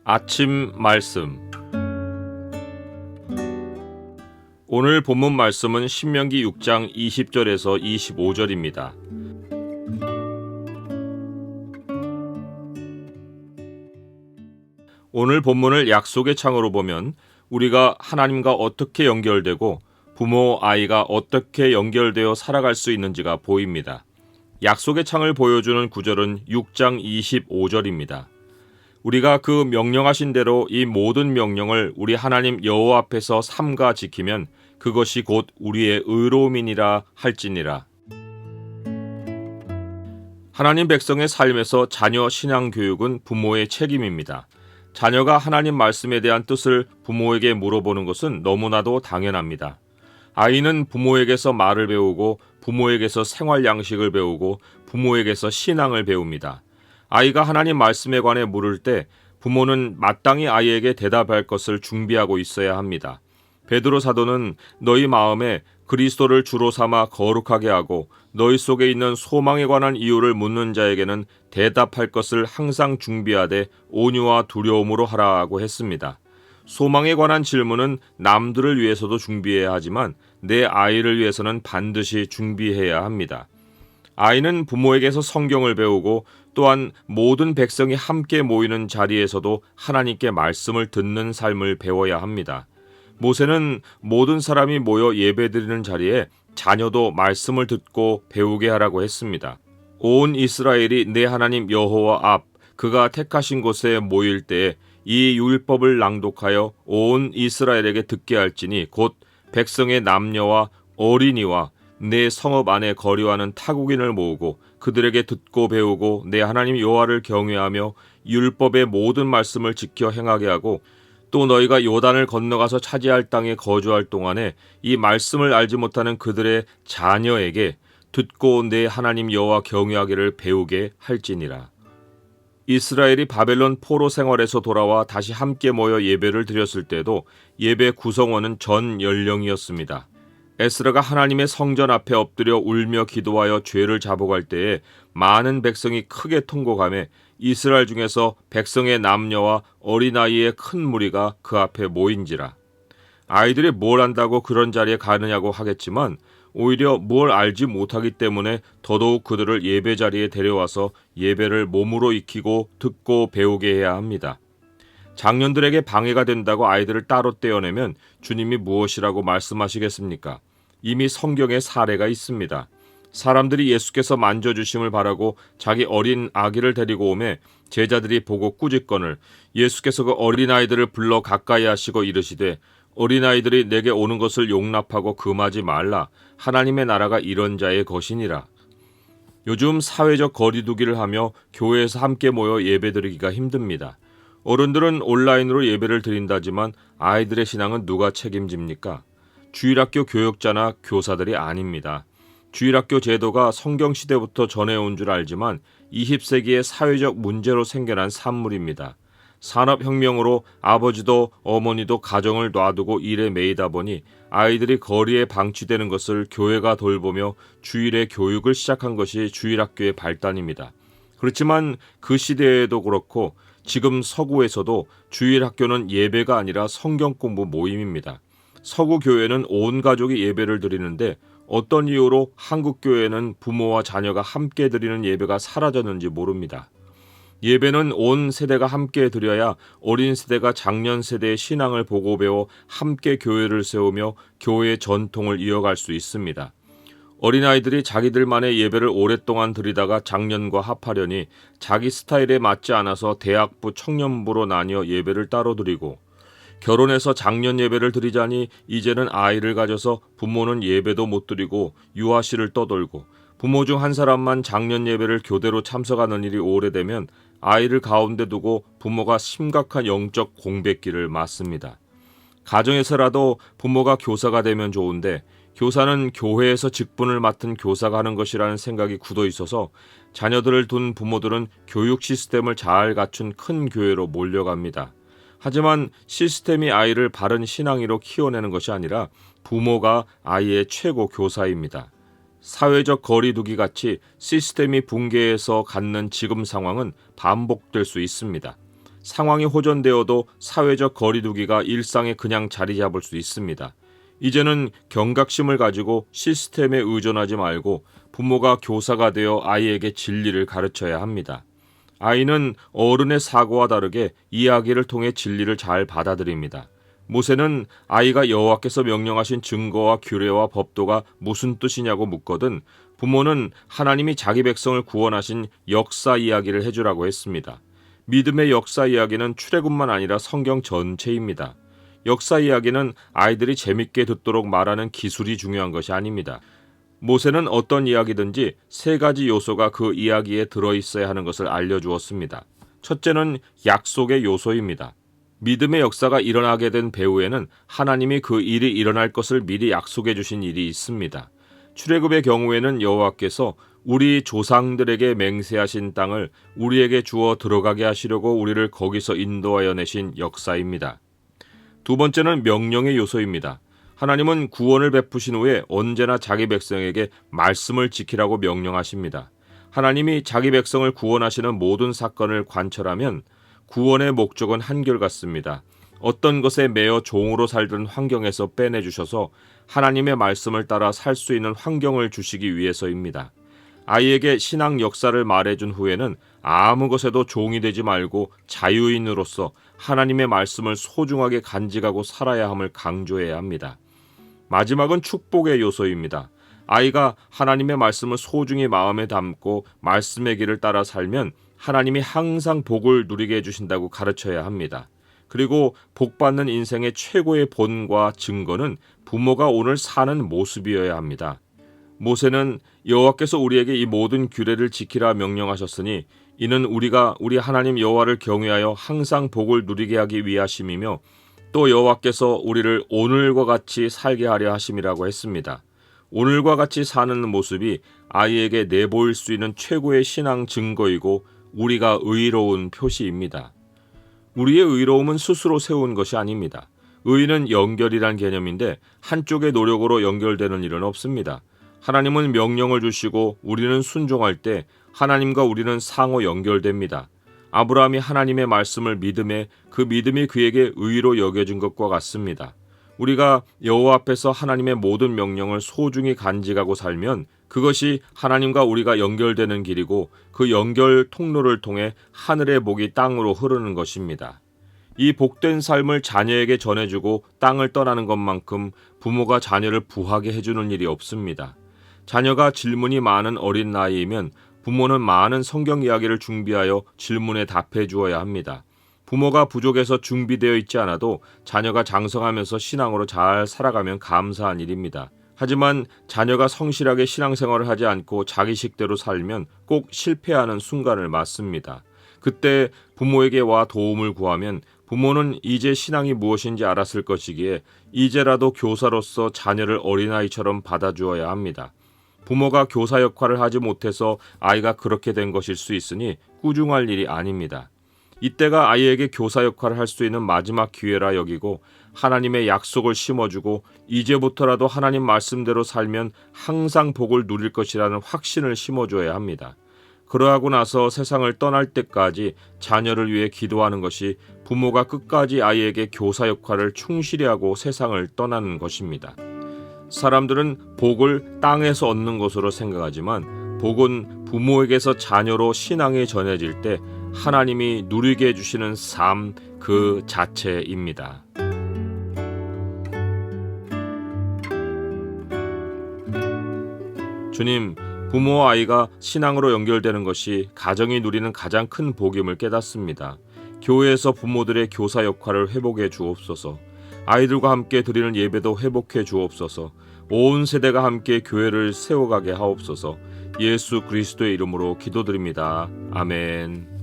아침 말씀. 오늘 본문 말씀은 신명기 6장 20절에서 25절입니다. 오늘 본문을 약속의 창으로 보면 우리가 하나님과 어떻게 연결되고 부모, 아이가 어떻게 연결되어 살아갈 수 있는지가 보입니다. 약속의 창을 보여주는 구절은 6장 25절입니다. 우리가 그 명령하신 대로 이 모든 명령을 우리 하나님 여호와 앞에서 삼가 지키면 그것이 곧 우리의 의로움이니라 할지니라. 하나님 백성의 삶에서 자녀 신앙 교육은 부모의 책임입니다. 자녀가 하나님 말씀에 대한 뜻을 부모에게 물어보는 것은 너무나도 당연합니다. 아이는 부모에게서 말을 배우고 부모에게서 생활 양식을 배우고 부모에게서 신앙을 배웁니다. 아이가 하나님 말씀에 관해 물을 때 부모는 마땅히 아이에게 대답할 것을 준비하고 있어야 합니다. 베드로 사도는 너희 마음에 그리스도를 주로 삼아 거룩하게 하고 너희 속에 있는 소망에 관한 이유를 묻는 자에게는 대답할 것을 항상 준비하되 온유와 두려움으로 하라고 했습니다. 소망에 관한 질문은 남들을 위해서도 준비해야 하지만 내 아이를 위해서는 반드시 준비해야 합니다. 아이는 부모에게서 성경을 배우고 또한 모든 백성이 함께 모이는 자리에서도 하나님께 말씀을 듣는 삶을 배워야 합니다. 모세는 모든 사람이 모여 예배드리는 자리에 자녀도 말씀을 듣고 배우게 하라고 했습니다. 온 이스라엘이 내 하나님 여호와 앞 그가 택하신 곳에 모일 때에 이 율법을 낭독하여 온 이스라엘에게 듣게 할지니 곧 백성의 남녀와 어린이와 내 성읍 안에 거류하는 타국인을 모으고 그들에게 듣고 배우고 내 하나님 여호와를 경외하며 율법의 모든 말씀을 지켜 행하게 하고 또 너희가 요단을 건너가서 차지할 땅에 거주할 동안에 이 말씀을 알지 못하는 그들의 자녀에게 듣고 내 하나님 여호와 경외하기를 배우게 할지니라. 이스라엘이 바벨론 포로 생활에서 돌아와 다시 함께 모여 예배를 드렸을 때도 예배 구성원은 전 연령이었습니다. 에스라가 하나님의 성전 앞에 엎드려 울며 기도하여 죄를 자복할 때에 많은 백성이 크게 통곡하며 이스라엘 중에서 백성의 남녀와 어린아이의 큰 무리가 그 앞에 모인지라. 아이들이 뭘 안다고 그런 자리에 가느냐고 하겠지만 오히려 뭘 알지 못하기 때문에 더더욱 그들을 예배 자리에 데려와서 예배를 몸으로 익히고 듣고 배우게 해야 합니다. 장년들에게 방해가 된다고 아이들을 따로 떼어내면 주님이 무엇이라고 말씀하시겠습니까? 이미 성경에 사례가 있습니다. 사람들이 예수께서 만져주심을 바라고 자기 어린 아기를 데리고 오매 제자들이 보고 꾸짖거늘 예수께서 그 어린아이들을 불러 가까이 하시고 이르시되 어린아이들이 내게 오는 것을 용납하고 금하지 말라. 하나님의 나라가 이런 자의 것이니라. 요즘 사회적 거리두기를 하며 교회에서 함께 모여 예배드리기가 힘듭니다. 어른들은 온라인으로 예배를 드린다지만 아이들의 신앙은 누가 책임집니까? 주일학교 교역자나 교사들이 아닙니다. 주일학교 제도가 성경시대부터 전해온 줄 알지만 20세기의 사회적 문제로 생겨난 산물입니다. 산업혁명으로 아버지도 어머니도 가정을 놔두고 일에 매이다 보니 아이들이 거리에 방치되는 것을 교회가 돌보며 주일에 교육을 시작한 것이 주일학교의 발단입니다. 그렇지만 그 시대에도 그렇고 지금 서구에서도 주일학교는 예배가 아니라 성경공부 모임입니다. 서구 교회는 온 가족이 예배를 드리는데 어떤 이유로 한국 교회는 부모와 자녀가 함께 드리는 예배가 사라졌는지 모릅니다. 예배는 온 세대가 함께 드려야 어린 세대가 장년 세대의 신앙을 보고 배워 함께 교회를 세우며 교회의 전통을 이어갈 수 있습니다. 어린아이들이 자기들만의 예배를 오랫동안 드리다가 장년과 합하려니 자기 스타일에 맞지 않아서 대학부, 청년부로 나뉘어 예배를 따로 드리고 결혼해서 장년 예배를 드리자니 이제는 아이를 가져서 부모는 예배도 못 드리고 유아시를 떠돌고 부모 중 한 사람만 장년 예배를 교대로 참석하는 일이 오래되면 아이를 가운데 두고 부모가 심각한 영적 공백기를 맞습니다. 가정에서라도 부모가 교사가 되면 좋은데 교사는 교회에서 직분을 맡은 교사가 하는 것이라는 생각이 굳어 있어서 자녀들을 둔 부모들은 교육 시스템을 잘 갖춘 큰 교회로 몰려갑니다. 하지만 시스템이 아이를 바른 신앙이로 키워내는 것이 아니라 부모가 아이의 최고 교사입니다. 사회적 거리두기 같이 시스템이 붕괴해서 갖는 지금 상황은 반복될 수 있습니다. 상황이 호전되어도 사회적 거리두기가 일상에 그냥 자리 잡을 수 있습니다. 이제는 경각심을 가지고 시스템에 의존하지 말고 부모가 교사가 되어 아이에게 진리를 가르쳐야 합니다. 아이는 어른의 사고와 다르게 이야기를 통해 진리를 잘 받아들입니다. 모세는 아이가 여호와께서 명령하신 증거와 규례와 법도가 무슨 뜻이냐고 묻거든 부모는 하나님이 자기 백성을 구원하신 역사 이야기를 해주라고 했습니다. 믿음의 역사 이야기는 출애굽만 아니라 성경 전체입니다. 역사 이야기는 아이들이 재밌게 듣도록 말하는 기술이 중요한 것이 아닙니다. 모세는 어떤 이야기든지 세 가지 요소가 그 이야기에 들어있어야 하는 것을 알려주었습니다. 첫째는 약속의 요소입니다. 믿음의 역사가 일어나게 된 배후에는 하나님이 그 일이 일어날 것을 미리 약속해 주신 일이 있습니다. 출애굽의 경우에는 여호와께서 우리 조상들에게 맹세하신 땅을 우리에게 주어 들어가게 하시려고 우리를 거기서 인도하여 내신 역사입니다. 두 번째는 명령의 요소입니다. 하나님은 구원을 베푸신 후에 언제나 자기 백성에게 말씀을 지키라고 명령하십니다. 하나님이 자기 백성을 구원하시는 모든 사건을 관철하면 구원의 목적은 한결같습니다. 어떤 것에 매여 종으로 살던 환경에서 빼내주셔서 하나님의 말씀을 따라 살 수 있는 환경을 주시기 위해서입니다. 아이에게 신앙 역사를 말해준 후에는 아무 것에도 종이 되지 말고 자유인으로서 하나님의 말씀을 소중하게 간직하고 살아야 함을 강조해야 합니다. 마지막은 축복의 요소입니다. 아이가 하나님의 말씀을 소중히 마음에 담고 말씀의 길을 따라 살면 하나님이 항상 복을 누리게 해주신다고 가르쳐야 합니다. 그리고 복받는 인생의 최고의 본과 증거는 부모가 오늘 사는 모습이어야 합니다. 모세는 여호와께서 우리에게 이 모든 규례를 지키라 명령하셨으니 이는 우리가 우리 하나님 여호와를 경외하여 항상 복을 누리게 하기 위하심이며 또 여호와께서 우리를 오늘과 같이 살게 하려 하심이라고 했습니다. 오늘과 같이 사는 모습이 아이에게 내보일 수 있는 최고의 신앙 증거이고 우리가 의로운 표시입니다. 우리의 의로움은 스스로 세운 것이 아닙니다. 의는 연결이란 개념인데 한쪽의 노력으로 연결되는 일은 없습니다. 하나님은 명령을 주시고 우리는 순종할 때 하나님과 우리는 상호 연결됩니다. 아브라함이 하나님의 말씀을 믿음에 그 믿음이 그에게 의로 여겨진 것과 같습니다. 우리가 여호와 앞에서 하나님의 모든 명령을 소중히 간직하고 살면 그것이 하나님과 우리가 연결되는 길이고 그 연결 통로를 통해 하늘의 복이 땅으로 흐르는 것입니다. 이 복된 삶을 자녀에게 전해주고 땅을 떠나는 것만큼 부모가 자녀를 부하게 해주는 일이 없습니다. 자녀가 질문이 많은 어린 나이이면 부모는 많은 성경 이야기를 준비하여 질문에 답해 주어야 합니다. 부모가 부족해서 준비되어 있지 않아도 자녀가 장성하면서 신앙으로 잘 살아가면 감사한 일입니다. 하지만 자녀가 성실하게 신앙생활을 하지 않고 자기식대로 살면 꼭 실패하는 순간을 맞습니다. 그때 부모에게 와 도움을 구하면 부모는 이제 신앙이 무엇인지 알았을 것이기에 이제라도 교사로서 자녀를 어린아이처럼 받아주어야 합니다. 부모가 교사 역할을 하지 못해서 아이가 그렇게 된 것일 수 있으니 꾸중할 일이 아닙니다. 이때가 아이에게 교사 역할을 할 수 있는 마지막 기회라 여기고 하나님의 약속을 심어주고 이제부터라도 하나님 말씀대로 살면 항상 복을 누릴 것이라는 확신을 심어줘야 합니다. 그러하고 나서 세상을 떠날 때까지 자녀를 위해 기도하는 것이 부모가 끝까지 아이에게 교사 역할을 충실히 하고 세상을 떠나는 것입니다. 사람들은 복을 땅에서 얻는 것으로 생각하지만 복은 부모에게서 자녀로 신앙이 전해질 때 하나님이 누리게 해주시는 삶 그 자체입니다. 주님, 부모와 아이가 신앙으로 연결되는 것이 가정이 누리는 가장 큰 복임을 깨닫습니다. 교회에서 부모들의 교사 역할을 회복해 주옵소서. 아이들과 함께 드리는 예배도 회복해 주옵소서. 온 세대가 함께 교회를 세워가게 하옵소서. 예수 그리스도의 이름으로 기도드립니다. 아멘.